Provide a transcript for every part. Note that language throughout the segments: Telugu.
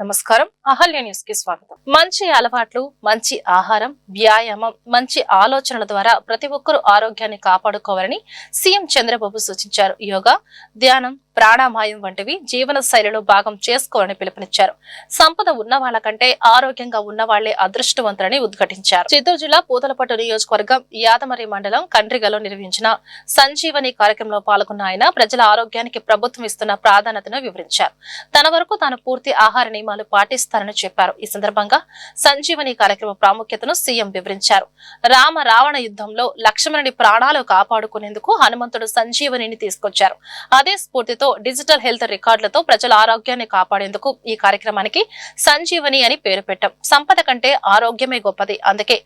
నమస్కారం. అహల్య న్యూస్ కి స్వాగతం. మంచి అలవాట్లు, మంచి ఆహారం, వ్యాయామం, మంచి ఆలోచనల ద్వారా ప్రతి ఒక్కరూ ఆరోగ్యాన్ని కాపాడుకోవాలని సీఎం చంద్రబాబు సూచించారు. యోగా, ధ్యానం, ప్రాణాయామం వంటివి జీవన శైలిలో భాగం చేసుకోవాలని పిలుపునిచ్చారు. సంపద ఉన్న వాళ్ళ కంటే ఆరోగ్యంగా ఉన్న వాళ్లే అదృష్టవంతులని ఉద్ఘాటించారు. చిత్తూరు జిల్లా పూతలపట్టు నియోజకవర్గం యాదమరి మండలం కండ్రిగలో నిర్వహించిన సంజీవని కార్యక్రమంలో పాల్గొన్న ఆయన ప్రజల ఆరోగ్యానికి ప్రభుత్వం ఇస్తున్న ప్రాధాన్యతను వివరించారు. తన వరకు తాను పూర్తి ఆహార నియమాలు పాటిస్తారని చెప్పారు. ఈ సందర్భంగా సంజీవని కార్యక్రమ ప్రాముఖ్యతను సీఎం వివరించారు. రామ రావణ యుద్ధంలో లక్ష్మణుడి ప్రాణాలు కాపాడుకునేందుకు హనుమంతుడు సంజీవనిని తీసుకొచ్చారు. అదే స్ఫూర్తితో డిజిటల్ హెల్త్ రికార్డులతో ప్రజల ఆరోగ్యాన్ని కాపాడేందుకు ఈ కార్యక్రమానికి సంజీవని అని పేరు పెట్టాం. సంపద కంటే ఆరోగ్యమే గొప్పది, అందుకే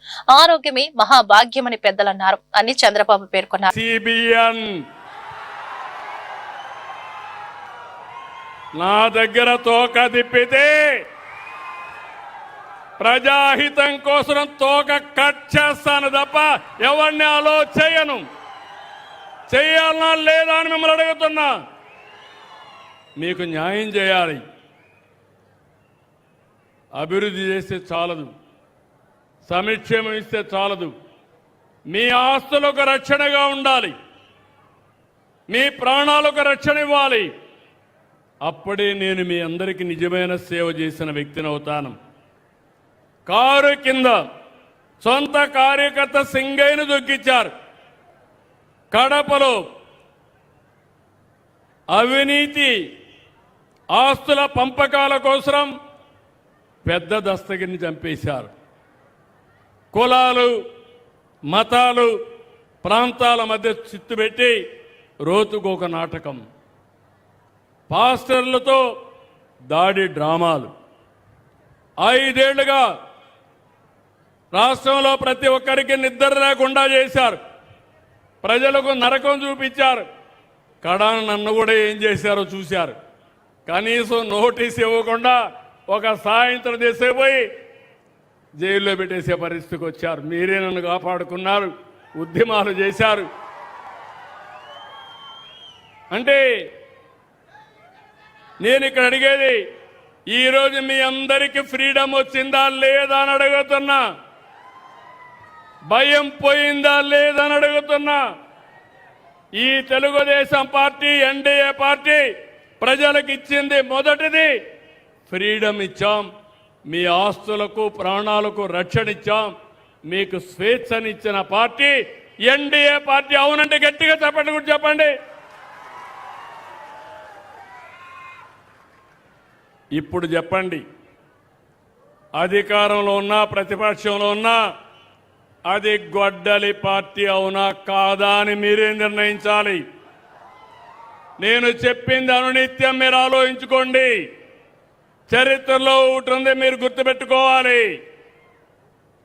ఆరోగ్యమే మహాభాగ్యమని పెద్దలన్నారు అని చంద్రబాబు పేర్కొన్నారు. నా దగ్గర తోక తిప్పితే ప్రజాహితం కోసం తోక కట్ చేస్తాను తప్ప ఎవరిని అలో చేయను. చేయాలన్నా లేదా అని మిమ్మల్ని అడుగుతున్నా. మీకు న్యాయం చేయాలి. అభివృద్ధి చేస్తే చాలదు, సంక్షేమం ఇస్తే చాలదు. మీ ఆస్తులకు రక్షణగా ఉండాలి, మీ ప్రాణాలకు రక్షణ ఇవ్వాలి. అప్పుడే నేను మీ అందరికీ నిజమైన సేవ చేసిన వ్యక్తిని అవుతాను. కారు కింద సొంత కార్యకర్త సింగయ్యను దొక్కించారు. కడపలో అవినీతి ఆస్తుల పంపకాల కోసం పెద్ద దస్తగిరిని చంపేశారు. కులాలు, మతాలు, ప్రాంతాల మధ్య చిత్తు పెట్టి రోజుకొక నాటకం, పాస్టర్లతో దాడి డ్రామాలు. 5 ఏళ్లుగా రాష్ట్రంలో ప్రతి ఒక్కరికి నిద్ర లేకుండా చేశారు. ప్రజలకు నరకం చూపించారు. కడాన నన్ను కూడా ఏం చేశారో చూశారు. కనీసం నోటీస్ ఇవ్వకుండా ఒక సాయంత్రం చేసేపోయి జైల్లో పెట్టేసే పరిస్థితికి వచ్చారు. మీరే నన్ను కాపాడుకున్నారు, ఉద్యమాలు చేశారు. అంటే నేను ఇక్కడ అడిగేది, ఈరోజు మీ అందరికీ ఫ్రీడమ్ వచ్చిందా లేదా అని అడుగుతున్నా. భయం పోయిందా లేదా అని అడుగుతున్నా. ఈ తెలుగుదేశం పార్టీ, ఎన్డీఏ పార్టీ ప్రజలకు ఇచ్చింది మొదటిది ఫ్రీడమ్ ఇచ్చాం. మీ ఆస్తులకు, ప్రాణాలకు రక్షణ ఇచ్చాం. మీకు స్వేచ్ఛనిచ్చిన పార్టీ ఎన్డీఏ పార్టీ. అవునంటే గట్టిగా చెప్పండి, కూడా చెప్పండి. ఇప్పుడు చెప్పండి, అధికారంలో ఉన్నా ప్రతిపక్షంలో ఉన్నా అది గొడ్డలి పార్టీ అవునా కాదా అని మీరే నిర్ణయించాలి. నేను చెప్పింది అనునిత్యం మీరు ఆలోచించుకోండి. చరిత్రలో ఒకటి ఉంది, మీరు గుర్తుపెట్టుకోవాలి.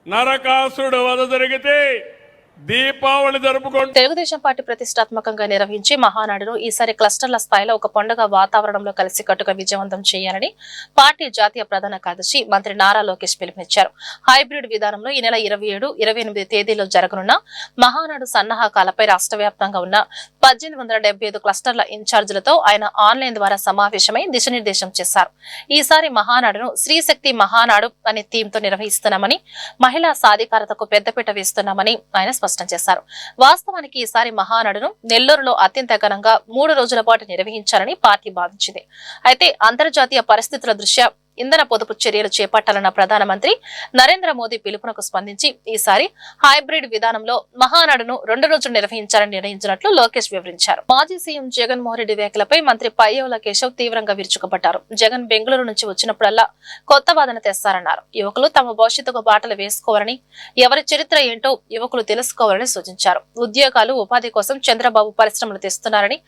నరకాసుడు వధ జరిగితే దీపావళి జరుపుకోండి. తెలుగుదేశం పార్టీ ప్రతిష్టాత్మకంగా నిర్వహించి మహానాడును ఈసారి క్లస్టర్ల స్థాయిలో ఒక పండుగ వాతావరణంలో కలిసికట్టుగా విజయవంతం చేయాలని పార్టీ జాతీయ ప్రధాన కార్యదర్శి మంత్రి నారా లోకేష్ పిలుపునిచ్చారు. హైబ్రిడ్ విధానంలో ఈ నెల 27, 28 తేదీల్లో జరగనున్న మహానాడు సన్నాహకాలపై రాష్ట్ర వ్యాప్తంగా ఉన్న 1875 క్లస్టర్ల ఇన్ఛార్జీలతో ఆయన ఆన్లైన్ ద్వారా సమావేశమై దిశానిర్దేశం చేశారు. ఈసారి మహానాడును శ్రీశక్తి మహానాడు అనే థీమ్తో నిర్వహిస్తున్నామని, మహిళా సాధికారతకు పెద్దపీట వేస్తున్నామని ఆయన స్పష్టం చేశారు. వాస్తవానికి ఈసారి మహానాడును నెల్లూరులో అత్యంత ఘనంగా 3 రోజుల పాటు నిర్వహించాలని పార్టీ భావించింది. అయితే అంతర్జాతీయ పరిస్థితుల దృష్ట్యా ఇంధన పొదుపు చర్యలు చేపట్టాలన్న ప్రధానమంత్రి నరేంద్ర మోదీ పిలుపునకు స్పందించి ఈసారి హైబ్రిడ్ విధానంలో మహానాడును 2 రోజులు నిర్వహించాలని నిర్ణయించినట్లు లోకేష్ వివరించారు. మాజీ సీఎం జగన్మోహన్ రెడ్డి వ్యాఖ్యలపై మంత్రి పయ్యావుల కేశవ్ తీవ్రంగా విరుచుకుపడ్డారు. జగన్ బెంగళూరు నుంచి వచ్చినప్పుడల్లా కొత్త వాదన తెస్తారన్నారు. యువకులు తమ భవిష్యత్తుకు బాటలు వేసుకోవాలని, ఎవరి చరిత్ర ఏంటో యువకులు తెలుసుకోవాలని సూచించారు. ఉద్యోగాలు, ఉపాధి కోసం చంద్రబాబు పరిశ్రమలు తెస్తున్నారని,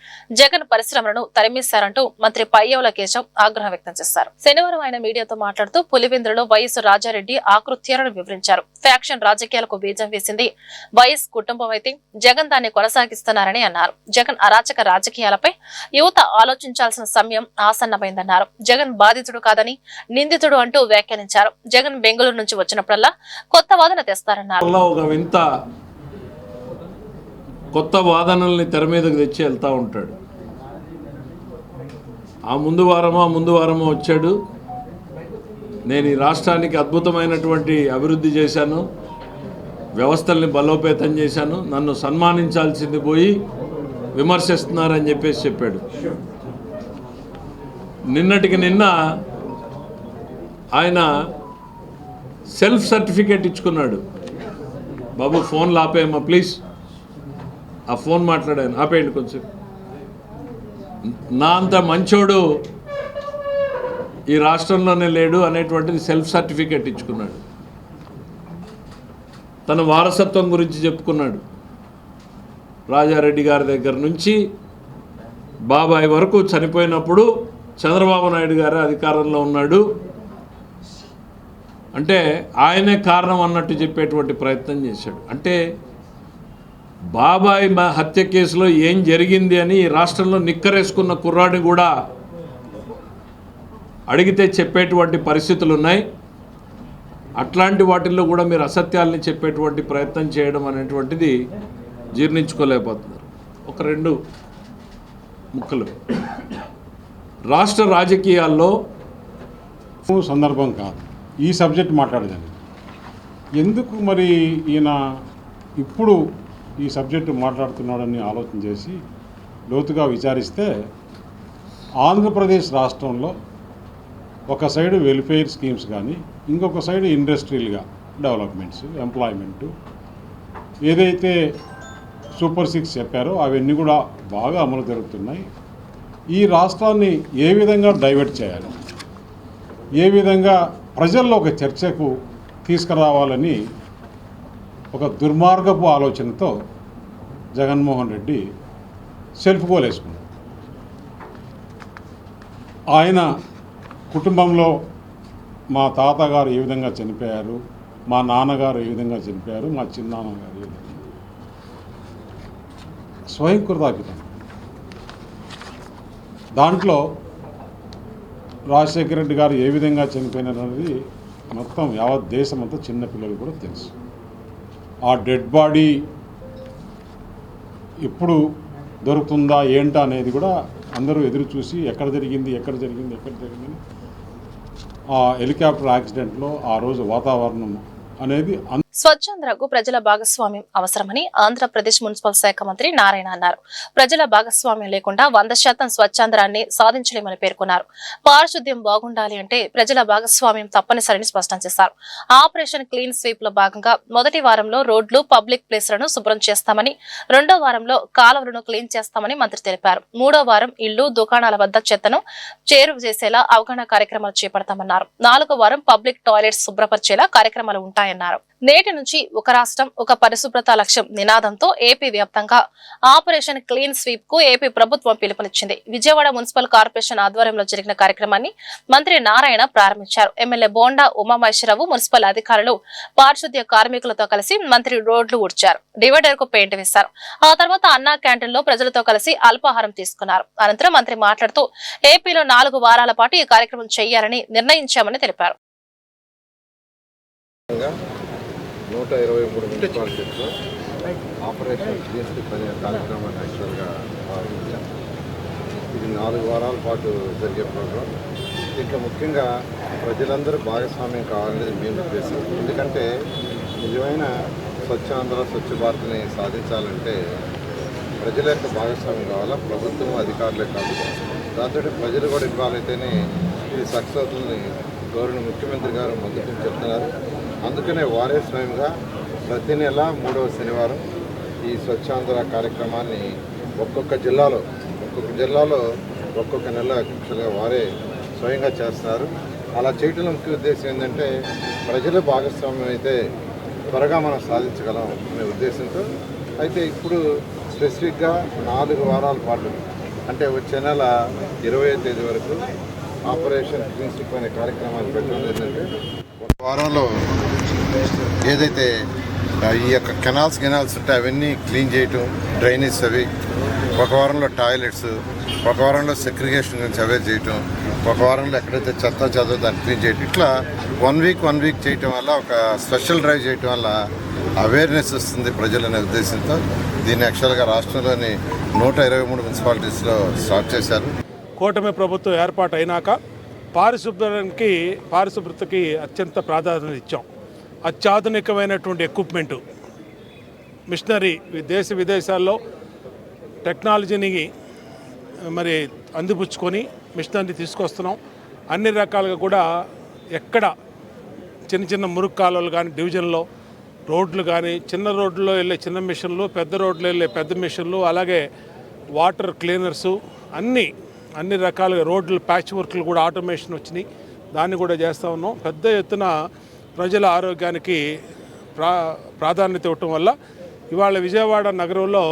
జగన్ పరిశ్రమలను తరిమేశారంటూ మంత్రి పయ్యావుల కేశవ్ ఆగ్రహం వ్యక్తం చేశారు. శనివారం ఆయన మీడియాతో మాట్లాడుతూ పులివెందులలో వైఎస్ రాజారెడ్డి ఆకృత్యాలను వివరించారు. ఫ్యాక్షన్ రాజకీయాలకు బీజం వేసింది వైఎస్ కుటుంబం అయితే జగన్ దాన్ని కొనసాగిస్తున్నారని అన్నారు. జగన్ అరాచక రాజకీయాలపై యువత ఆలోచించాల్సిన సమయం ఆసన్నమైందన్నారు. జగన్ బాధితుడు కాదని నిందితుడు అంటూ వ్యాఖ్యానించారు. జగన్ బెంగళూరు నుంచి వచ్చినప్పుడల్లా కొత్త వాదన తెస్తారన్నారు. కొత్త వాదనల్ని తెర మీదకి తెచ్చి వెళ్తూ ఉంటాడు. ఆ ముందు వారమో వచ్చాడు. నేను ఈ రాష్ట్రానికి అద్భుతమైనటువంటి అభివృద్ధి చేశాను, వ్యవస్థల్ని బలోపేతం చేశాను, నన్ను సన్మానించాల్సింది పోయి విమర్శిస్తున్నారని చెప్పాడు. నిన్నటికి నిన్న ఆయన సెల్ఫ్ సర్టిఫికేట్ ఇచ్చుకున్నాడు. బాబు ఫోన్లు ఆపేయమ్మా ప్లీజ్, ఆ ఫోన్ మాట్లాడాను ఆపేయండి కొంచెం. నా అంత మంచోడు ఈ రాష్ట్రంలోనే లేడు అనేటువంటిది సెల్ఫ్ సర్టిఫికేట్ ఇచ్చుకున్నాడు. తన వారసత్వం గురించి చెప్పుకున్నాడు. రాజారెడ్డి గారి దగ్గర నుంచి బాబాయ్ వరకు చనిపోయినప్పుడు చంద్రబాబు నాయుడు గారు అధికారంలో ఉన్నాడు అంటే ఆయనే కారణం అన్నట్టు చెప్పేటువంటి ప్రయత్నం చేశాడు. అంటే బాబాయ్ హత్య కేసులో ఏం జరిగింది అని ఈ రాష్ట్రంలో నిక్కరేసుకున్న కుర్రాడిని కూడా అడిగితే చెప్పేటువంటి పరిస్థితులు ఉన్నాయి. అట్లాంటి వాటిల్లో కూడా మీరు అసత్యాలని చెప్పేటువంటి ప్రయత్నం చేయడం అనేటువంటిది జీర్ణించుకోలేకపోతున్నారు. ఒక రెండు ముక్కలు రాష్ట్ర రాజకీయాల్లో సందర్భం కాదు ఈ సబ్జెక్ట్ మాట్లాడేదాన్ని. ఎందుకు మరి ఈయన ఇప్పుడు ఈ సబ్జెక్టు మాట్లాడుతున్నాడని ఆలోచన చేసి లోతుగా విచారిస్తే ఆంధ్రప్రదేశ్ రాష్ట్రంలో ఒక సైడ్ వెల్ఫేర్ స్కీమ్స్ కానీ ఇంకొక సైడ్ ఇండస్ట్రియల్గా డెవలప్మెంట్స్, ఎంప్లాయ్మెంటు, ఏదైతే సూపర్ 6 చెప్పారో అవన్నీ కూడా బాగా అమలు జరుగుతున్నాయి. ఈ రాష్ట్రాన్ని ఏ విధంగా డైవర్ట్ చేయాలి, ఏ విధంగా ప్రజల్లో ఒక చర్చకు తీసుకురావాలని ఒక దుర్మార్గపు ఆలోచనతో జగన్మోహన్ రెడ్డి సెల్ఫ్ గోల్ వేసుకున్నాడు. ఆయన కుటుంబంలో మా తాతగారు ఏ విధంగా చనిపోయారు, మా నాన్నగారు ఏ విధంగా చనిపోయారు, మా చిన్నాన్నగారు ఏ విధంగా, స్వయం కృతాకితం. దాంట్లో రాజశేఖర రెడ్డి గారు ఏ విధంగా చనిపోయినారు అనేది మొత్తం యావత్ దేశం అంతా చిన్నపిల్లలు కూడా తెలుసు. ఆ డెడ్ బాడీ ఎప్పుడు దొరుకుతుందా ఏంటా అనేది కూడా అందరూ ఎదురు చూసి ఎక్కడ జరిగింది ఆ హెలికాప్టర్ యాక్సిడెంట్లో ఆ రోజు వాతావరణం అనేది స్వచ్ఛాంధ్రకు ప్రజల భాగస్వామ్యం అవసరమని ఆంధ్రప్రదేశ్ మున్సిపల్ శాఖ మంత్రి నారాయణ అన్నారు. ప్రజల భాగస్వామ్యం లేకుండా 100% స్వచ్ఛాంధ్రాన్ని సాధించలేమని పేర్కొన్నారు. పారిశుద్ధ్యం బాగుండాలి అంటే ప్రజల భాగస్వామ్యం తప్పనిసరిని స్పష్టం చేశారు. ఆపరేషన్ క్లీన్ స్వీప్ లో భాగంగా మొదటి వారంలో రోడ్లు, పబ్లిక్ ప్లేస్లను శుభ్రం చేస్తామని, రెండో వారంలో కాలువలను క్లీన్ చేస్తామని మంత్రి తెలిపారు. మూడో వారం ఇళ్లు, దుకాణాల వద్ద చెత్తను చేరువ చేసేలా అవగాహన కార్యక్రమాలు చేపడతామన్నారు. నాలుగో వారం పబ్లిక్ టాయిలెట్స్ శుభ్రపరిచేలా కార్యక్రమాలు ఉంటాయన్నారు. నేటి నుంచి ఒక రాష్ట్రం, ఒక పరిశుభ్రత లక్ష్యం నినాదంతో ఏపీ వ్యాప్తంగా ఆపరేషన్ క్లీన్ స్వీప్ కు ఏపీ ప్రభుత్వం పిలుపునిచ్చింది. విజయవాడ మున్సిపల్ కార్పొరేషన్ ఆధ్వర్యంలో జరిగిన కార్యక్రమాన్ని మంత్రి నారాయణ ప్రారంభించారు. ఎమ్మెల్యే బోండా ఉమామహేశ్వరరావు, మున్సిపల్ అధికారులు, పారిశుద్ధ్య కార్మికులతో కలిసి మంత్రి రోడ్లు ఊడ్చారు, డివైడర్ కు పెయింట్ వేశారు. ఆ తర్వాత అన్నా క్యాంటీన్ లో ప్రజలతో కలిసి అల్పాహారం తీసుకున్నారు. అనంతరం మంత్రి మాట్లాడుతూ ఏపీలో 4 వారాల పాటు ఈ కార్యక్రమం చేయాలని నిర్ణయించామని తెలిపారు. 123 మున్సిపాలిటీస్లో ఆపరేషన్ క్లీన్ స్వీప్ అనే కార్యక్రమాన్ని యాక్చువల్గా ప్రారంభించాం. ఇది 4 వారాల పాటు జరిగే ప్రోగ్రాం. దీంట్లో ముఖ్యంగా ప్రజలందరూ భాగస్వామ్యం కావాలనేది మెయిన్ ఉద్దేశం. ఎందుకంటే నిజమైన స్వచ్ఛాంధ్ర, స్వచ్ఛ భారత్ని సాధించాలంటే ప్రజల యొక్క భాగస్వామ్యం కావాలా, ప్రభుత్వం అధికారులే కాదు. దాంతో ప్రజలు కూడా ఇన్వాల్వ్ అయితేనే ఇది సక్సెస్ అవుతుందని గౌరవ ముఖ్యమంత్రి గారు మొదటి చెప్తున్నారు. అందుకనే వారే స్వయంగా ప్రతి నెల 3వ శనివారం ఈ స్వచ్ఛాంధ్ర కార్యక్రమాన్ని ఒక్కొక్క జిల్లాలో ఒక్కొక్క నెల యాక్చువల్గా వారే స్వయంగా చేస్తున్నారు. అలా చేయడంలో ముఖ్య ఉద్దేశం ఏంటంటే ప్రజల భాగస్వామ్యం అయితే త్వరగా మనం సాధించగలం అనే ఉద్దేశంతో. అయితే ఇప్పుడు స్పెసిఫిక్గా 4 వారాల పాటు అంటే వచ్చే నెల 20వ తేదీ వరకు ఆపరేషన్ క్లీన్ స్వీప్ అనే కార్యక్రమాన్ని పెట్టడం ఏంటంటే ఒక వారంలో ఏదైతే ఈ యొక్క కెనాల్స్ ఉంటే అవన్నీ క్లీన్ చేయటం, డ్రైనేజ్ అవి, ఒక వారంలో టాయిలెట్స్, ఒక వారంలో సెగ్రిగేషన్ గురించి అవేర్ చేయటం, ఒక వారంలో ఎక్కడైతే చెత్త చదువు దాన్ని క్లీన్ చేయటం, ఇట్లా 1 వీక్ చేయటం వల్ల ఒక స్పెషల్ డ్రైవ్ చేయటం వల్ల అవేర్నెస్ వస్తుంది ప్రజలనే ఉద్దేశంతో దీన్ని యాక్చువల్గా రాష్ట్రంలోని 123 మున్సిపాలిటీస్లో స్టార్ట్ చేశారు. కూటమి ప్రభుత్వం ఏర్పాటు అయినాక పారిశుభ్రతకి అత్యంత ప్రాధాన్యత ఇచ్చాం. అత్యాధునికమైనటువంటి ఎక్విప్మెంటు, మిషనరీ, దేశ విదేశాల్లో టెక్నాలజీని మరి అందిపుచ్చుకొని మిషనరీ తీసుకొస్తున్నాం. అన్ని రకాలుగా కూడా ఎక్కడ చిన్న చిన్న మురుగు కాలువలు కానీ, డివిజన్లో రోడ్లు కానీ, చిన్న రోడ్లలో వెళ్ళే చిన్న మిషన్లు, పెద్ద రోడ్లో వెళ్ళే పెద్ద మిషన్లు, అలాగే వాటర్ క్లీనర్సు, అన్ని రకాలుగా రోడ్లు ప్యాచ్ వర్క్లు కూడా ఆటోమేషన్ వచ్చినాయి. దాన్ని కూడా చేస్తూ ఉన్నాం. పెద్ద ఎత్తున ప్రజల ఆరోగ్యానికి ప్రాధాన్యత ఇవ్వటం వల్ల ఇవాళ విజయవాడ నగరంలో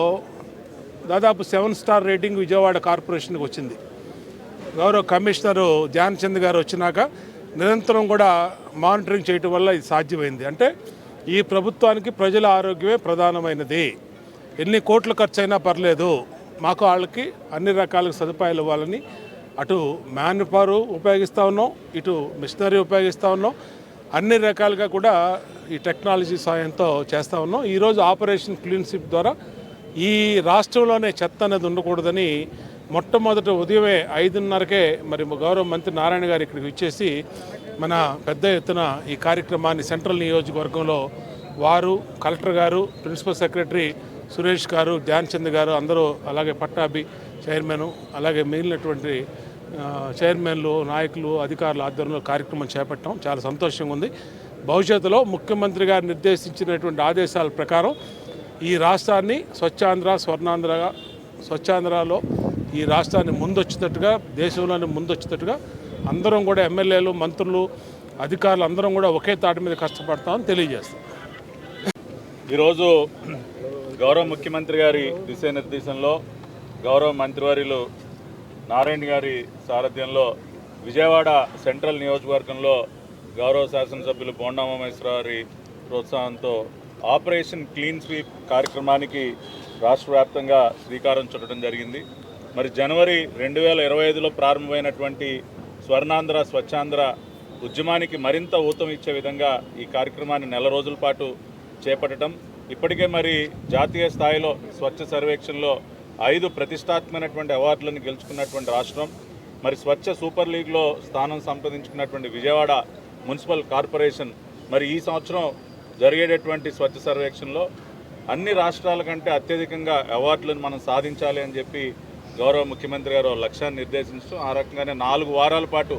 దాదాపు 7 స్టార్ రేటింగ్ విజయవాడ కార్పొరేషన్కి వచ్చింది. గౌరవ కమిషనరు ధ్యాన్ చంద్ గారు వచ్చినాక నిరంతరం కూడా మానిటరింగ్ చేయటం వల్ల ఇది సాధ్యమైంది. అంటే ఈ ప్రభుత్వానికి ప్రజల ఆరోగ్యమే ప్రధానమైనది. ఎన్ని కోట్లు ఖర్చు అయినా పర్లేదు, మాకు వాళ్ళకి అన్ని రకాల సదుపాయాలు ఇవ్వాలని అటు మ్యాన్ పవర్ ఉపయోగిస్తూ ఉన్నాం, ఇటు మిషనరీ ఉపయోగిస్తూ ఉన్నాం. అన్ని రకాలుగా కూడా ఈ టెక్నాలజీ సాయంతో చేస్తూ ఉన్నాం. ఈరోజు ఆపరేషన్ క్లీన్ స్వీప్ ద్వారా ఈ రాష్ట్రంలోనే చెత్త అనేది ఉండకూడదని మొట్టమొదటి ఉదయమే 5:30కే మరి గౌరవ మంత్రి నారాయణ గారు ఇక్కడికి వచ్చేసి మన పెద్ద ఎత్తున ఈ కార్యక్రమాన్ని సెంట్రల్ నియోజకవర్గంలో వారు, కలెక్టర్ గారు, ప్రిన్సిపల్ సెక్రటరీ సురేష్ గారు, ధ్యాన్ చంద్ గారు అందరూ, అలాగే పట్టాభి చైర్మన్, అలాగే మిగిలినటువంటి చైర్మన్లు, నాయకులు, అధికారుల ఆధ్వర్యంలో కార్యక్రమం చేపట్టాం. చాలా సంతోషంగా ఉంది. భవిష్యత్తులో ముఖ్యమంత్రి గారు నిర్దేశించినటువంటి ఆదేశాల ప్రకారం ఈ రాష్ట్రాన్ని స్వచ్ఛాంధ్రలో ఈ రాష్ట్రాన్ని ముందొచ్చేటట్టుగా, దేశంలోనే ముందొచ్చేటట్టుగా అందరం కూడా ఎమ్మెల్యేలు, మంత్రులు, అధికారులు అందరం కూడా ఒకే తాటి మీద కష్టపడతామని తెలియజేస్తాం. ఈరోజు గౌరవ ముఖ్యమంత్రి గారి దిశానిర్దేశంలో గౌరవ మంత్రివర్యులు నారాయణ గారి సారథ్యంలో విజయవాడ సెంట్రల్ నియోజకవర్గంలో గౌరవ శాసనసభ్యులు బోండామేశ్వర గారి ప్రోత్సాహంతో ఆపరేషన్ క్లీన్ స్వీప్ కార్యక్రమానికి రాష్ట్ర వ్యాప్తంగా శ్రీకారం చుట్టడం జరిగింది. మరి జనవరి 2025లో ప్రారంభమైనటువంటి స్వర్ణాంధ్ర స్వచ్ఛాంధ్ర ఉద్యమానికి మరింత ఊతం ఇచ్చే విధంగా ఈ కార్యక్రమాన్ని 4 రోజుల పాటు చేపట్టడం. ఇప్పటికే మరి జాతీయ స్థాయిలో స్వచ్ఛ సర్వేక్షణలో 5 ప్రతిష్టాత్మకమైనటువంటి అవార్డులను గెలుచుకున్నటువంటి రాష్ట్రం. మరి స్వచ్ఛ సూపర్ లీగ్లో స్థానం సంపాదించుకున్నటువంటి విజయవాడ మున్సిపల్ కార్పొరేషన్ మరి ఈ సంవత్సరం జరిగేటటువంటి స్వచ్ఛ సర్వేక్షణలో అన్ని రాష్ట్రాల కంటే అత్యధికంగా అవార్డులను మనం సాధించాలి అని చెప్పి గౌరవ ముఖ్యమంత్రి గారు లక్ష్యాన్ని నిర్దేశించడం, ఆ రకంగానే 4 వారాల పాటు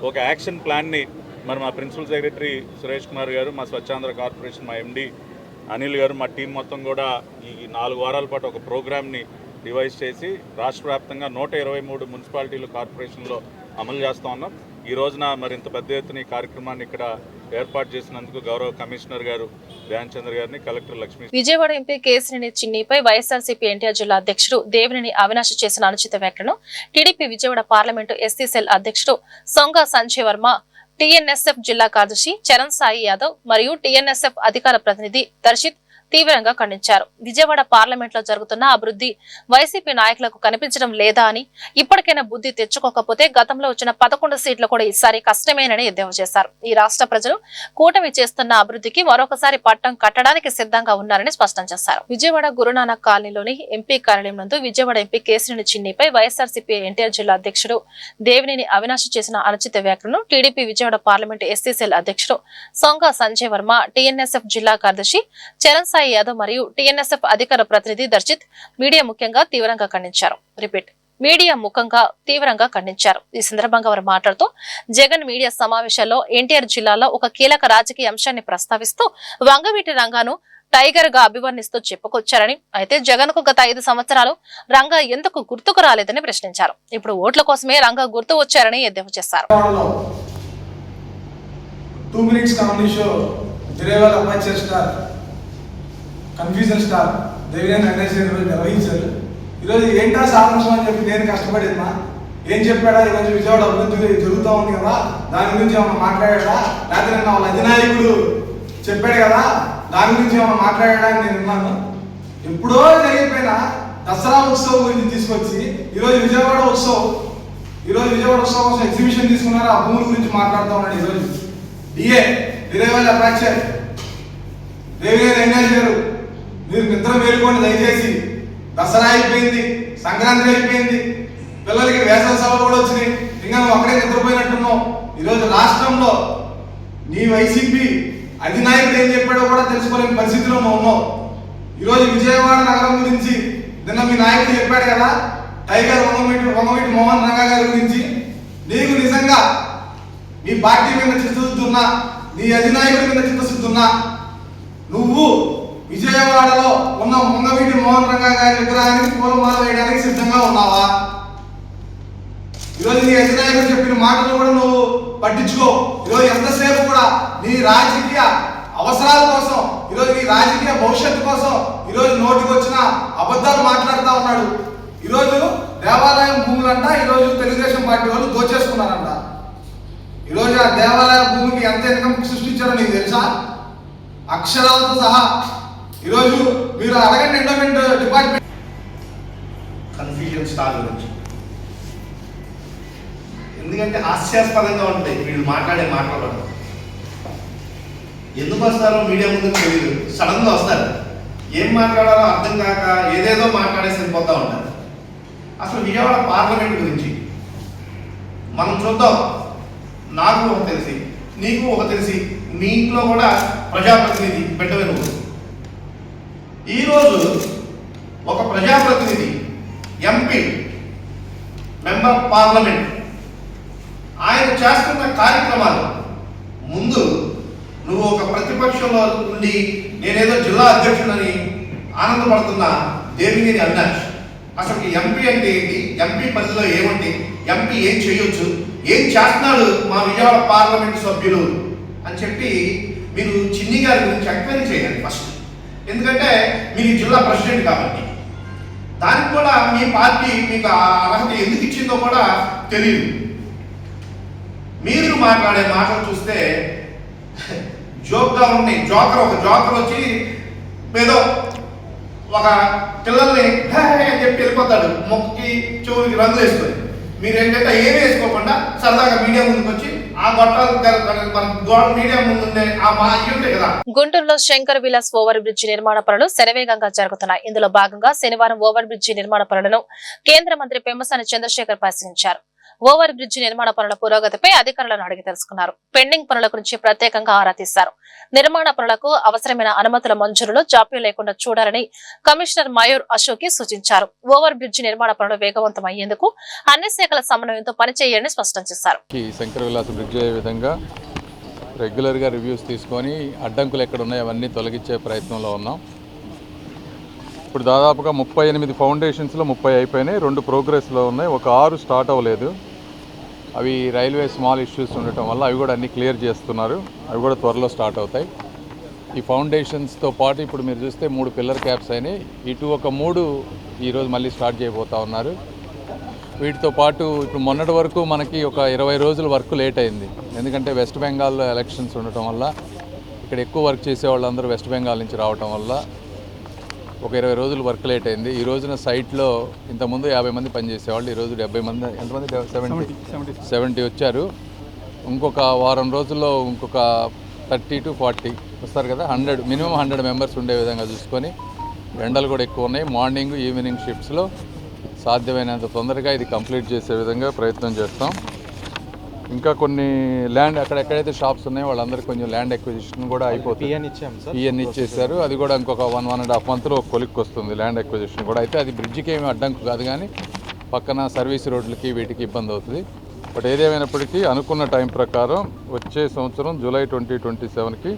ఒక యాక్షన్ ప్లాన్ని మరి మా ప్రిన్సిపల్ సెక్రటరీ సురేష్ కుమార్ గారు, మా స్వచ్ఛాంధ్ర కార్పొరేషన్ మా ఎండి అనిల్ గారు, మా టీం మొత్తం కూడా ఈ 4 వారాల పాటు ఒక ప్రోగ్రామ్ని డివైజ్ చేసి రాష్ట్ర వ్యాప్తంగా 123 మున్సిపాలిటీలు, కార్పొరేషన్లో అమలు చేస్తూ ఉన్నాం. ఈ రోజున మరింత పెద్ద ఎత్తున ఈ కార్యక్రమాన్ని ఇక్కడ ఏర్పాటు చేసినందుకు గౌరవ కమిషనర్ గారు ధ్యాన్ చంద్ర గారిని, కలెక్టర్ లక్ష్మీ. విజయవాడ ఎంపీ కేసినేని చిన్నిపై వైఎస్ఆర్సీపీ ఎన్టీఆర్ జిల్లా అధ్యక్షుడు దేవినేని అవినాష్ చేసిన అనుచిత వ్యాఖ్యలను TDP Vijayawada parliament SC cell అధ్యక్షుడు సొంగ సంజయ్ వర్మ, టీఎన్ఎస్ఎఫ్ జిల్లా కార్యదర్శి చరణ్ సాయి యాదవ్ మరియు టీఎన్ఎస్ఎఫ్ అధికార ప్రతినిధి దర్శిత్ తీవ్రంగా ఖండించారు. విజయవాడ పార్లమెంట్ లో జరుగుతున్న అభివృద్ధి వైసీపీ నాయకులకు కనిపించడం లేదా అని, ఇప్పటికైనా బుద్ధి తెచ్చుకోకపోతే గతంలో వచ్చిన 11 సీట్లు కూడా ఈసారి కష్టమేనని ఎద్దేవా చేశారు. ఈ రాష్ట్ర ప్రజలు కూటమి చేస్తున్న అభివృద్ధికి మరొకసారి పట్టం కట్టడానికి సిద్ధంగా ఉన్నారని స్పష్టం చేశారు. విజయవాడ గురునానక్ కాలనీలోని ఎంపీ కార్యాలయం నందు విజయవాడ ఎంపీ కేసినేని చిన్నిపై వైఎస్ఆర్సీపీ ఎన్టీఆర్ జిల్లా అధ్యక్షుడు దేవినేని అవినాష్ చేసిన అనుచిత వ్యాఖ్యలను TDP Vijayawada parliament SC cell అధ్యక్షుడు సొంగ సంజయ్ వర్మ, టీఎన్ఎస్ఎఫ్ జిల్లా కార్యదర్శి చరణ్ సాయి యాదవ్ మరియు టీఎన్ఎస్ఎఫ్ అధికార ప్రతినిధి దర్శిత్ మీడియా ముఖ్యంగా తీవ్రంగా ఖండించారు. ఈ సందర్భంగా వారు మాట్లాడుతూ జగన్ మీడియా సమావేశాల్లో ఎన్టీఆర్ జిల్లాలో ఒక కీలక రాజకీయ అంశాన్ని ప్రస్తావిస్తూ వంగవీటి రంగాను టైగర్ గా అభివర్ణిస్తూ చెప్పుకొచ్చారని, అయితే జగన్ కు గత 5 సంవత్సరాలు రంగా ఎందుకు గుర్తుకు రాలేదని ప్రశ్నించారు. ఇప్పుడు ఓట్ల కోసమే రంగా గుర్తు వచ్చారని ఎద్దేవా చేశారు. కన్ఫ్యూజన్ స్టార్ దేవినేని అవినాష్ నిర్వహించారు. ఈరోజు ఏంటా సారాంశం అని చెప్పి నేను కష్టపడేదమ్మా, ఏం చెప్పాడా ఈరోజు విజయవాడ అభివృద్ధి జరుగుతూ ఉంది కదా, దాని గురించి ఏమన్నా మాట్లాడా, లేకపోతే వాళ్ళ అధినాయకుడు చెప్పాడు కదా దాని గురించి ఏమన్నా మాట్లాడడానికి నేను విన్నాను. ఎప్పుడో జరిగిపోయిన దసరా ఉత్సవం గురించి తీసుకొచ్చి ఈరోజు విజయవాడ ఉత్సవం కోసం ఎగ్జిబిషన్ తీసుకున్నారు. ఆ భూముల గురించి మాట్లాడుతూ ఉన్నాడు. ఈరోజు డిఏ విరేవాళ్ళ అపాచర్ దేవినేని అవినాష్ గారు, మీరు నిద్ర మేలుకోండి దయచేసి. దసరా అయిపోయింది, సంక్రాంతి అయిపోయింది, పిల్లలకి వేసవి సెలవులు కూడా వచ్చినాయి. ఇంకా నువ్వు అక్కడే నిద్రపోయినట్టున్నావు. ఈరోజు రాష్ట్రంలో నీ వైసీపీ అధినాయకుడు ఏం చెప్పాడో కూడా తెలుసుకోలేని పరిస్థితిలో నువ్వు ఉన్నావు. ఈరోజు విజయవాడ నగరం గురించి నిన్న మీ నాయకుడు చెప్పాడు కదా, టైగర్ వంగవీటి మోహన్ రంగా గారి గురించి. నీకు నిజంగా నీ పార్టీ మీద చిత్తశుద్ధి ఉన్నా, నీ అధినాయకుడి మీద చిత్తశుద్ధి ఉన్నా, నువ్వు విజయవాడలో ఉన్న వంగవీటి మోహన్ రంగా గారి విగ్రహానికి పూలమాల వేయడానికి సిద్ధంగా ఉన్నావా? ఈరోజు నీ అధినాయకుడు చెప్పిన మాటలు కూడా నువ్వు పట్టించుకో. ఈరోజు ఎంతసేపు కూడా నీ రాజకీయ అవసరాల కోసం, ఈరోజు నీ రాజకీయ భవిష్యత్తు కోసం ఈరోజు నోటికి వచ్చిన అబద్ధాలు మాట్లాడుతూ ఉన్నాడు. ఈరోజు దేవాలయం భూములంట ఈరోజు తెలుగుదేశం పార్టీ వాళ్ళు దోచేసుకున్నారంట. ఈరోజు ఆ దేవాలయ భూమికి ఎంత ఇన్కమ్ సృష్టించారో నీకు తెలుసా? అక్షరాలతో సహా. ఈరోజు మీరు అడగండి ఎండోమెంట్ డిపార్ట్మెంట్ కన్ఫ్యూజన్ స్టార్ గురించి. ఎందుకంటే హాస్యాస్పదంగా ఉంటాయి వీళ్ళు మాట్లాడే మాటలు. ఎందుకు వస్తారో మీడియా ముందుకు తెలియదు, సడన్గా వస్తారు. ఏం మాట్లాడాలో అర్థం కాక ఏదేదో మాట్లాడేసి వెళ్ళిపోతూ ఉంటారు. అసలు విజయవాడ పార్లమెంట్ గురించి మనం చూద్దాం. నాకు ఒక తెలిసి, నీకు ఒక తెలిసి, మీ ఇంట్లో కూడా ప్రజాప్రతినిధి పెట్టవే నువ్వు. ఈరోజు ఒక ప్రజాప్రతినిధి, ఎంపీ, మెంబర్ పార్లమెంట్, ఆయన చేస్తున్న కార్యక్రమాలు ముందు నువ్వు ఒక ప్రతిపక్షంలో ఉండి నేనేదో జిల్లా అధ్యక్షుడని ఆనందపడుతున్నా దేవినేని అవినాష్. అసలు ఎంపీ అంటే ఏంటి, ఎంపీ పరిధిలో ఏమంటే, ఎంపీ ఏం చేయొచ్చు, ఏం చేస్తున్నాడు మా విజయవాడ పార్లమెంటు సభ్యులు అని చెప్పి మీరు చిన్ని గారి గురించి ఎంక్వైరీ చేయాలి ఫస్ట్. ఎందుకంటే మీరు జిల్లా ప్రెసిడెంట్ కాబట్టి. దానికి కూడా మీ పార్టీ మీకు అర్హత ఎందుకు ఇచ్చిందో కూడా తెలియదు. మీరు మాట్లాడే మాటలు చూస్తే జోక్గా ఉన్నాయి. ఒక జోకర్ వచ్చి ఏదో ఒక పిల్లల్ని అని చెప్పి వెళ్ళిపోతాడు, మొక్కకి చెవులకి రంగులు వేసుకొని. మీరు ఏంటంటే ఏమి వేసుకోకుండా సరదాగా మీడియా ముందుకు వచ్చి ఆ గొట్టాలు మీడియా ముందుండే ఆ మా ఉంటాయి కదా. గుంటూరులో శంకర్ విలాస్ ఓవర్ బ్రిడ్జి నిర్మాణ పనులు శరవేగంగా జరుగుతున్నాయి. ఇందులో భాగంగా శనివారం ఓవర్ బ్రిడ్జి నిర్మాణ పనులను కేంద్ర మంత్రి పెమ్మసాని చంద్రశేఖర్ పరిశీలించారు. ఓవర్ బ్రిడ్జి నిర్మాణ పనుల పురోగతిపై అధికారులను అడిగి తెలుసుకున్నారు. పెండింగ్ పనుల గురించి ప్రత్యేకంగా ఆరా తీశారు. నిర్మాణ పనులకు అవసరమైన అనుమతుల మంజూరులో జాప్యం లేకుండా చూడాలని కమిషనర్ మయూర్ అశోక్ సూచించారు. ఓవర్ బ్రిడ్జి నిర్మాణ పనులు వేగవంతం అయ్యేందుకు అన్ని శాఖల సమన్వయంతో పనిచేయాలని స్పష్టం చేశారు. శంకర్ విలాస్ బ్రిడ్జి అయ్యే విధంగా రెగ్యులర్గా రివ్యూస్ తీసుకొని అడ్డంకులు ఎక్కడ ఉన్నాయో అవన్నీ తొలగించే ప్రయత్నంలో ఉన్నాం. ఇప్పుడు దాదాపుగా 38 ఫౌండేషన్స్లో 30 అయిపోయినాయి, 2 ప్రోగ్రెస్లో ఉన్నాయి, ఒక 6 స్టార్ట్ అవ్వలేదు. అవి రైల్వే స్మాల్ ఇష్యూస్ ఉండటం వల్ల అవి కూడా అన్నీ క్లియర్ చేస్తున్నారు. అవి కూడా త్వరలో స్టార్ట్ అవుతాయి. ఈ ఫౌండేషన్స్తో పాటు ఇప్పుడు మీరు చూస్తే 3 పిల్లర్ క్యాప్స్ అయినాయి. ఇటు ఒక 3 ఈరోజు మళ్ళీ స్టార్ట్ చేయబోతూ ఉన్నారు. వీటితో పాటు ఇప్పుడు మొన్నటి వరకు మనకి ఒక 20 రోజులు వర్క్ లేట్ అయింది. ఎందుకంటే వెస్ట్ బెంగాల్లో ఎలక్షన్స్ ఉండటం వల్ల ఇక్కడ ఎక్కువ వర్క్ చేసే వాళ్ళందరూ వెస్ట్ బెంగాల్ నుంచి రావటం వల్ల ఒక 20 రోజులు వర్క్ లేట్ అయింది. ఈ రోజున సైట్లో ఇంతకుముందు 50 మంది పనిచేసేవాళ్ళు, ఈరోజు 70 మంది, ఎంతమంది 70 వచ్చారు. ఇంకొక వారం రోజుల్లో ఇంకొక 30 to 40 వస్తారు కదా. మినిమం 100 మెంబర్స్ ఉండే విధంగా చూసుకొని, ఎండలు కూడా ఎక్కువ ఉన్నాయి, మార్నింగ్ ఈవినింగ్ షిఫ్ట్స్లో సాధ్యమైనంత తొందరగా ఇది కంప్లీట్ చేసే విధంగా ప్రయత్నం చేస్తాం. ఇంకా కొన్ని ల్యాండ్ ఎక్కడెక్కడైతే షాప్స్ ఉన్నాయో వాళ్ళందరికీ కొంచెం ల్యాండ్ ఎక్విజిషన్ కూడా అయిపోతుంది. పిఎన్ ఇచ్చేసారు. అది కూడా ఇంకొక 1.5 monthలో ఒక కొలిక్కి వస్తుంది ల్యాండ్ ఎక్విజిషన్ కూడా. అయితే అది బ్రిడ్జికి ఏమి అడ్డంకు కాదు, కానీ పక్కన సర్వీస్ రోడ్లకి వీటికి ఇబ్బంది అవుతుంది. బట్ ఏదేమైనప్పటికీ అనుకున్న టైం ప్రకారం వచ్చే సంవత్సరం జూలై 2027కి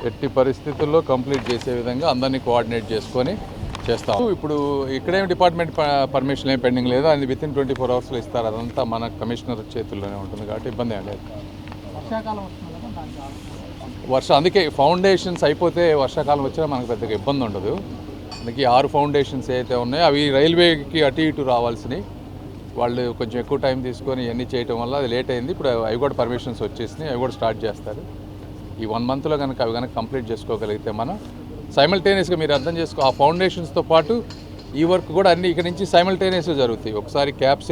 ఎట్టి పరిస్థితుల్లో కంప్లీట్ చేసే విధంగా అందరినీ కోఆర్డినేట్ చేసుకొని చేస్తాం. ఇప్పుడు ఇక్కడేం డిపార్ట్మెంట్ పర్మిషన్ ఏం పెండింగ్ లేదు, అది వితిన్ 24 hours ఇస్తారు. అదంతా మన కమిషనర్ చేతుల్లోనే ఉంటుంది కాబట్టి ఇబ్బంది ఏం లేదు. అందుకే ఫౌండేషన్స్ అయిపోతే వర్షాకాలం వచ్చినా మనకు పెద్దగా ఇబ్బంది ఉండదు. అందుకే 6 ఫౌండేషన్స్ ఏవైతే ఉన్నాయో అవి రైల్వేకి అటు ఇటు రావాల్సినవి, వాళ్ళు కొంచెం ఎక్కువ టైం తీసుకొని ఇవన్నీ చేయడం వల్ల అది లేట్ అయింది. ఇప్పుడు అవి కూడా పర్మిషన్స్ వచ్చేసినాయి, అవి కూడా స్టార్ట్ చేస్తారు. ఈ 1 monthలో కనుక అవి కనుక కంప్లీట్ చేసుకోగలిగితే మనం సైమల్టేనియస్గా మీరు అర్థం చేసుకో, ఆ ఫౌండేషన్స్తో పాటు ఈ వర్క్ కూడా అన్నీ ఇక్కడ నుంచి సైమల్టేనియస్గా జరుగుతాయి. ఒకసారి క్యాప్స్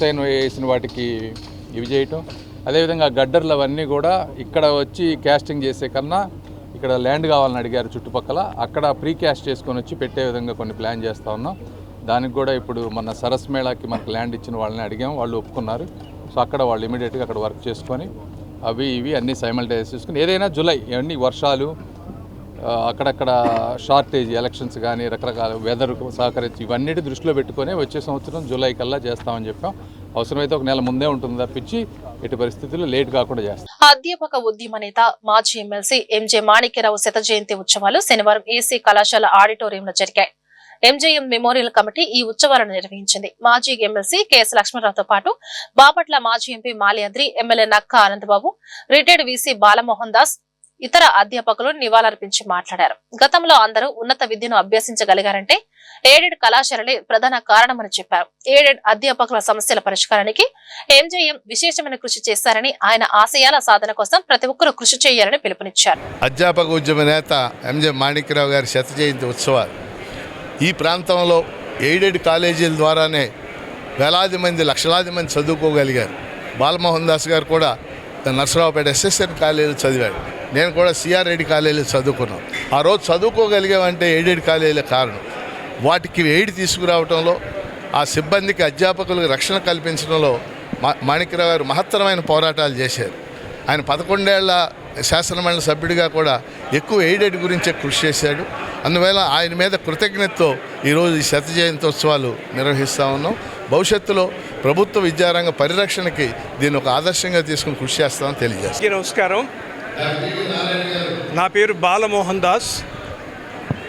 అయిన వేసిన వాటికి ఇవి చేయటం, అదేవిధంగా గడ్డర్లు అవన్నీ కూడా ఇక్కడ వచ్చి క్యాస్టింగ్ చేసే కన్నా ఇక్కడ ల్యాండ్ కావాలని అడిగారు చుట్టుపక్కల, అక్కడ ప్రీ క్యాస్ట్ చేసుకొని వచ్చి పెట్టే విధంగా కొన్ని ప్లాన్ చేస్తూ ఉన్నాం. దానికి కూడా ఇప్పుడు మన సరస్ మేళాకి మనకు ల్యాండ్ ఇచ్చిన వాళ్ళని అడిగాం, వాళ్ళు ఒప్పుకున్నారు. సో అక్కడ వాళ్ళు ఇమీడియట్గా అక్కడ వర్క్ చేసుకొని అవి ఇవి అన్నీ సైమల్టేనియస్ చేసుకుని ఏదైనా జూలై అన్ని వర్షాలు అక్కడక్కడ షార్టేజ్ ఎలక్షన్స్ కానీ రకరకాల వెదర్ సహకరించి ఇవన్నిటి దృష్టిలో పెట్టుకొని వచ్చే సంవత్సరం జూలై కల్లా చేస్తామని చెప్పాం. అవసరమైతే ఒక నెల ముందే ఉంటుంది తప్పించి ఎట్టి పరిస్థితుల్లో లేట్ కాకుండా చేస్తాం. అధ్యాపక ఉద్యమ నేత మాజీ ఎమ్మెల్సీ ఎంజే మాణిక్యరావు శత జయంతి ఉత్సవాలు శనివారం ఏసీ కళాశాల ఆడిటోరియంలో జరిగాయి. ఎంజేఎం మెమోరియల్ కమిటీ ఈ ఉత్సవాలను నిర్వహించింది. మాజీ ఎమ్మెల్సీ కెఎస్ లక్ష్మణరావుతో పాటు బాపట్ల మాజీ ఎంపీ మాల్యాద్రి, ఎమ్మెల్యే నక్క ఆనందబాబు, రిటైర్డ్ వీసీ బాలమోహన్ దాస్, ఇతర అధ్యాపకులు నివాళులర్పించి మాట్లాడారు. గతంలో అందరూ ఉన్నత విద్యను అభ్యసించగలిగారంటే ఎయిడెడ్ కళాశాలలే ప్రధాన కారణమని చెప్పారు. ఎయిడెడ్ అధ్యాపకుల సమస్యల పరిష్కారానికి ఎంజేఎం విశేషమైన కృషి చేశారని, ఆయన ఆశయాల సాధన కోసం ప్రతి ఒక్కరూ కృషి చేయాలని పిలుపునిచ్చారు. అధ్యాపక ఉద్యమ నేత ఎంజే మాణిక్యరావు గారి శత జయంతి ఉత్సవాలు ఈ ప్రాంతంలో ఎయిడెడ్ కాలేజీల ద్వారానే వేలాది మంది లక్షలాది మంది చదువుకోగలిగారు. బాలమోహన్ దాస్ గారు కూడా నర్సరావుపేట ఎస్ఎస్ఎన్ కాలేజీలో చదివాడు. నేను కూడా సిఆర్ రెడ్డి కాలేజీలో చదువుకున్నాం. ఆ రోజు చదువుకోగలిగామంటే ఎయిడెడ్ కాలేజీల కారణం. వాటికి ఎయిడ్ తీసుకురావడంలో, ఆ సిబ్బందికి అధ్యాపకులకు రక్షణ కల్పించడంలో మాణిక్యరావు గారు మహత్తరమైన పోరాటాలు చేశారు. ఆయన 11 ఏళ్ల శాసనమండలి సభ్యుడిగా కూడా ఎక్కువ ఎయిడెడ్ గురించే కృషి చేశాడు. అందువల్ల ఆయన మీద కృతజ్ఞతతో ఈరోజు ఈ శత జయంతోత్సవాలు నిర్వహిస్తూ ఉన్నాం. భవిష్యత్తులో ప్రభుత్వ విద్యారంగ పరిరక్షణకి దీన్ని ఒక ఆదర్శంగా తీసుకుని కృషి చేస్తామని తెలియజేస్తాం. నమస్కారం, నా పేరు బాలమోహన్ దాస్.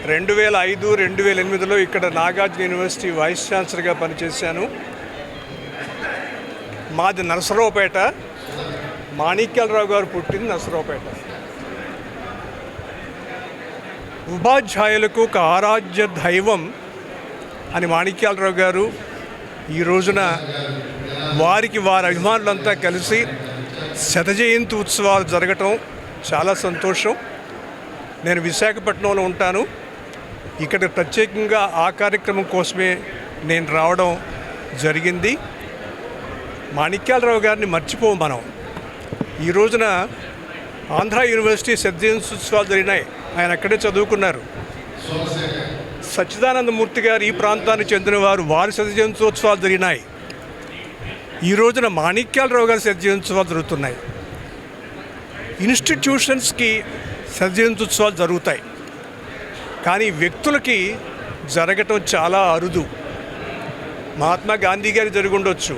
2005, 2008లో ఇక్కడ నాగార్జున యూనివర్సిటీ వైస్ ఛాన్సలర్గా పనిచేశాను. మాది నరసరావుపేట. మాణిక్యాలరావు గారు పుట్టింది నరసరావుపేట. ఉపాధ్యాయులకు ఒక ఆరాధ్య దైవం అని మాణిక్యాలరావు గారు ఈ రోజున వారి అభిమానులంతా కలిసి శత జయంతి ఉత్సవాలు జరగటం చాలా సంతోషం. నేను విశాఖపట్నంలో ఉంటాను. ఇక్కడ ప్రత్యేకంగా ఆ కార్యక్రమం కోసమే నేను రావడం జరిగింది. మాణిక్యాలరావు గారిని మర్చిపోం మనం. ఈ రోజున ఆంధ్ర యూనివర్సిటీ శత జయంతి ఉత్సవాలు జరిగినాయి. ఆయన అక్కడే చదువుకున్నారు. సచ్చిదానందమూర్తి గారు ఈ ప్రాంతానికి చెందినవారు, వారి శత జయంత్యోత్సవాలు జరిగినాయి. ఈ రోజున మాణిక్యాలరావు గారి శత జయంత్యోత్సవాలు జరుగుతున్నాయి. ఇన్స్టిట్యూషన్స్కి శత జయంత్యోత్సవాలు జరుగుతాయి, కానీ వ్యక్తులకి జరగటం చాలా అరుదు. మహాత్మా గాంధీ గారి జరిగి ఉండొచ్చు,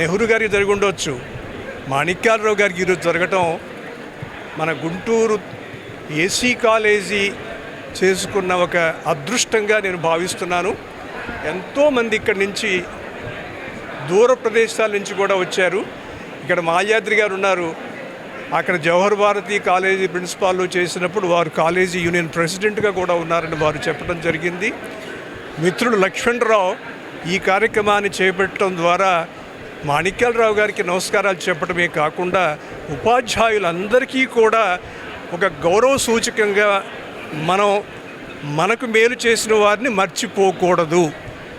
నెహ్రూ గారికి జరిగి ఉండొచ్చు, మాణిక్యాలరావు గారికి ఈరోజు జరగటం మన గుంటూరు ఏసీ కాలేజీ చేసుకున్న ఒక అదృష్టంగా నేను భావిస్తున్నాను. ఎంతోమంది ఇక్కడి నుంచి దూర ప్రదేశాల నుంచి కూడా వచ్చారు. ఇక్కడ మాల్యాద్రి గారు ఉన్నారు. అక్కడ జవహర్ భారతి కాలేజీ ప్రిన్సిపాల్ చేసినప్పుడు వారు కాలేజీ యూనియన్ ప్రెసిడెంట్గా కూడా ఉన్నారని వారు చెప్పడం జరిగింది. మిత్రుడు లక్ష్మణరావు ఈ కార్యక్రమాన్ని చేపట్టడం ద్వారా మాణిక్యాలరావు గారికి నమస్కారాలు చెప్పడమే కాకుండా ఉపాధ్యాయులందరికీ కూడా ఒక గౌరవ సూచకంగా మనకు మేలు చేసిన వారిని మర్చిపోకూడదు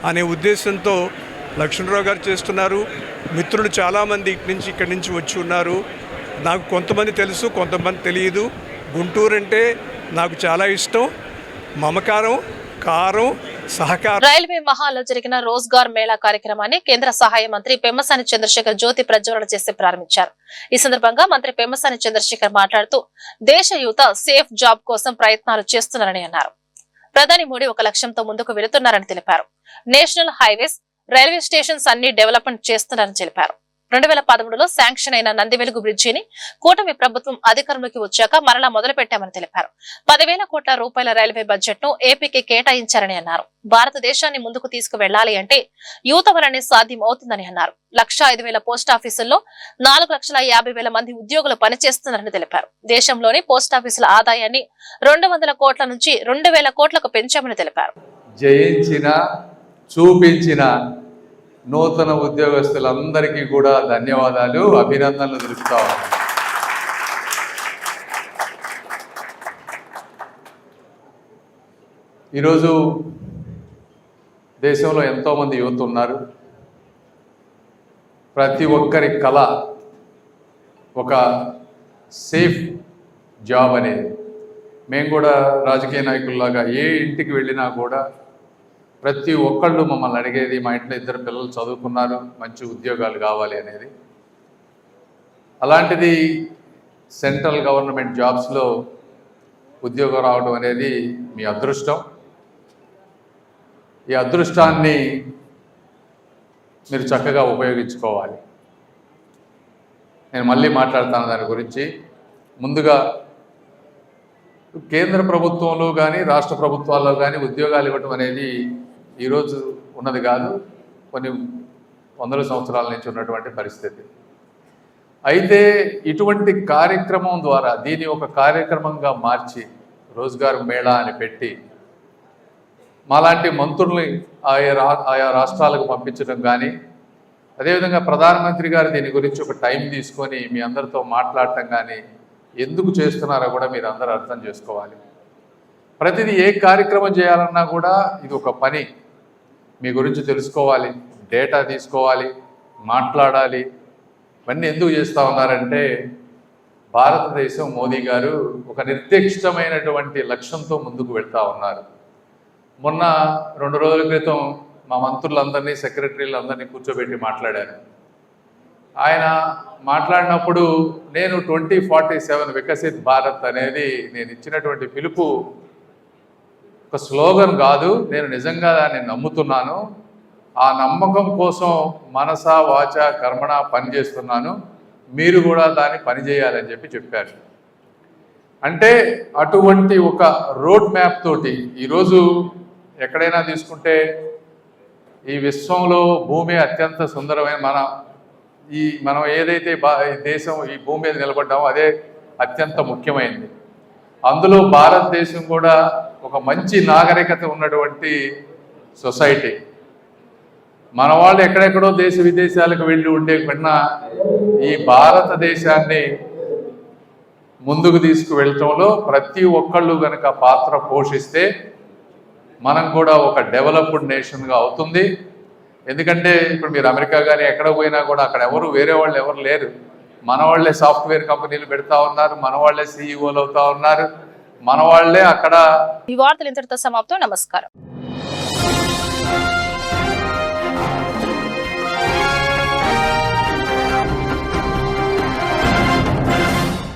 అనే ఉద్దేశంతో లక్ష్మణరావు గారు చేస్తున్నారు. మిత్రులు చాలామంది ఇక్కడి నుంచి వచ్చి ఉన్నారు. నాకు కొంతమంది తెలుసు, కొంతమంది తెలియదు. గుంటూరు అంటే నాకు చాలా ఇష్టం. మమకారం, కారం, సహకారం. రైల్వే మహాల్లో జరిగిన రోజ్గార్ మేళా కార్యక్రమాన్ని కేంద్ర సహాయ మంత్రి పెమ్మసాని చంద్రశేఖర్ జ్యోతి ప్రజ్వలన చేసి ప్రారంభించారు. ఈ సందర్భంగా మంత్రి పెమ్మసాని చంద్రశేఖర్ మాట్లాడుతూ దేశ యువత సేఫ్ జాబ్ కోసం ప్రయత్నాలు చేస్తున్నారని అన్నారు. ప్రధాని మోడీ ఒక లక్ష్యంతో ముందుకు వెళుతున్నారని తెలిపారు. నేషనల్ హైవేస్, రైల్వే స్టేషన్స్ అన్ని డెవలప్మెంట్ చేస్తున్నారని తెలిపారు. 2013లో శాంక్షన్ అయిన నందివెలుగు బ్రిడ్జిని కూటమి ప్రభుత్వం అధికారంలోకి వచ్చాక మరలా మొదలు పెట్టామని తెలిపారు. 10,000 కోట్ల రూపాయల రైల్వే బడ్జెట్ ను ఏపీకి కేటాయించారని అన్నారు. భారతదేశాన్ని ముందుకు తీసుకువెళ్లాలి అంటే యువత వలనే సాధ్యం అవుతుందని అన్నారు. 1,05,000 పోస్టాఫీసుల్లో 4,50,000 మంది ఉద్యోగులు పనిచేస్తున్నారని తెలిపారు. దేశంలోని పోస్టాఫీసుల ఆదాయాన్ని 200 కోట్ల నుంచి 2,000 కోట్లకు పెంచామని తెలిపారు. జయించిన చూపించిన నూతన ఉద్యోగస్తులందరికీ కూడా ధన్యవాదాలు, అభినందనలు తెలుపుతాం. ఈరోజు దేశంలో ఎంతోమంది యువత ఉన్నారు. ప్రతి ఒక్కరి కళ ఒక సేఫ్ జాబ్ అనేది. మేము కూడా రాజకీయ నాయకుల్లాగా ఏ ఇంటికి వెళ్ళినా కూడా ప్రతి ఒక్కళ్ళు మమ్మల్ని అడిగేది, మా ఇంట్లో 2 పిల్లలు చదువుకున్నారు, మంచి ఉద్యోగాలు కావాలి అనేది. అలాంటిది సెంట్రల్ గవర్నమెంట్ జాబ్స్లో ఉద్యోగం రావడం అనేది మీ అదృష్టం. ఈ అదృష్టాన్ని మీరు చక్కగా ఉపయోగించుకోవాలి. నేను మళ్ళీ మాట్లాడతాను దాని గురించి. ముందుగా కేంద్ర ప్రభుత్వంలో కానీ రాష్ట్ర ప్రభుత్వాల్లో కానీ ఉద్యోగాలు ఇవ్వటం అనేది ఈరోజు ఉన్నది కాదు, కొన్ని వందల సంవత్సరాల నుంచి ఉన్నటువంటి పరిస్థితి. అయితే ఇటువంటి కార్యక్రమం ద్వారా దీన్ని ఒక కార్యక్రమంగా మార్చి రోజ్గార్ మేళా అని పెట్టి మాలాంటి మంత్రుల్ని ఆయా రాష్ట్రాలకు పంపించడం కానీ, అదేవిధంగా ప్రధానమంత్రి గారు దీని గురించి ఒక టైం తీసుకొని మీ అందరితో మాట్లాడటం కానీ ఎందుకు చేస్తున్నారో కూడా మీరు అందరూ అర్థం చేసుకోవాలి. ప్రతిదీ ఏ కార్యక్రమం చేయాలన్నా కూడా ఇది ఒక పని. మీ గురించి తెలుసుకోవాలి, డేటా తీసుకోవాలి, మాట్లాడాలి. ఇవన్నీ ఎందుకు చేస్తూ ఉన్నారంటే భారతదేశం మోదీ గారు ఒక నిర్దిష్టమైనటువంటి లక్ష్యంతో ముందుకు వెళ్తూ ఉన్నారు. మొన్న 2 రోజుల క్రితం మా మంత్రులందరినీ, సెక్రటరీలందరినీ కూర్చోబెట్టి మాట్లాడాను. ఆయన మాట్లాడినప్పుడు నేను 2047 వికసిత్ భారత్ అనేది నేను ఇచ్చినటువంటి పిలుపు ఒక స్లోగన్ కాదు, నేను నిజంగా దాన్ని నమ్ముతున్నాను. ఆ నమ్మకం కోసం మనస వాచ కర్మణ పనిచేస్తున్నాను, మీరు కూడా దాన్ని పనిచేయాలని చెప్పారు. అంటే అటువంటి ఒక రోడ్ మ్యాప్ తోటి ఈరోజు ఎక్కడైనా తీసుకుంటే ఈ విశ్వంలో భూమి అత్యంత సుందరమైన మనం ఏదైతే ఈ దేశం ఈ భూమి మీద నిలబడ్డామో అదే అత్యంత ముఖ్యమైనది. అందులో భారతదేశం కూడా ఒక మంచి నాగరికత ఉన్నటువంటి సొసైటీ. మన వాళ్ళు ఎక్కడెక్కడో దేశ విదేశాలకు వెళ్ళి ఉండే కన్నా ఈ భారతదేశాన్ని ముందుకు తీసుకువెళ్ళటంలో ప్రతి ఒక్కళ్ళు కనుక పాత్ర పోషిస్తే మనం కూడా ఒక డెవలప్డ్ నేషన్గా అవుతుంది. ఎందుకంటే ఇప్పుడు మీరు అమెరికా కానీ ఎక్కడ పోయినా కూడా అక్కడ వేరే వాళ్ళు ఎవరు లేరు. మన వాళ్ళే సాఫ్ట్వేర్ కంపెనీలు పెడతా ఉన్నారు, మన వాళ్ళే సీఈఓలు అవుతా ఉన్నారు, మన వాళ్ళే అక్కడ. ఈ వార్తలు ఇంతటితో సమాప్తం. నమస్కారం.